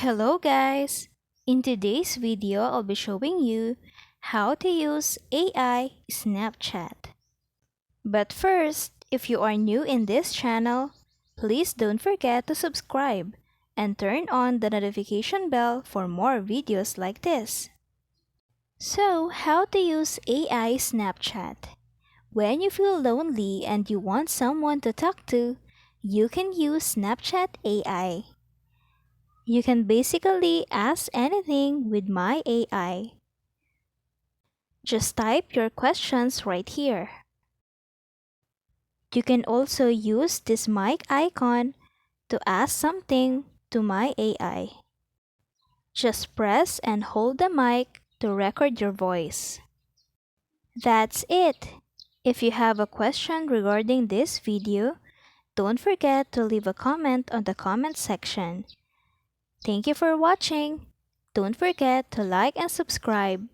Hello guys! In today's video, I'll be showing you how to use AI Snapchat. But first, if you are new in this channel, please don't forget to subscribe and turn on the notification bell for more videos like this. So, how to use AI Snapchat? When you feel lonely and you want someone to talk to, you can use Snapchat AI. You can basically ask anything with my AI. Just type your questions right here. You can also use this mic icon to ask something to my AI. Just press and hold the mic to record your voice. That's it. If you have a question regarding this video, don't forget to leave a comment on the comment section. Thank you for watching. Don't forget to like and subscribe.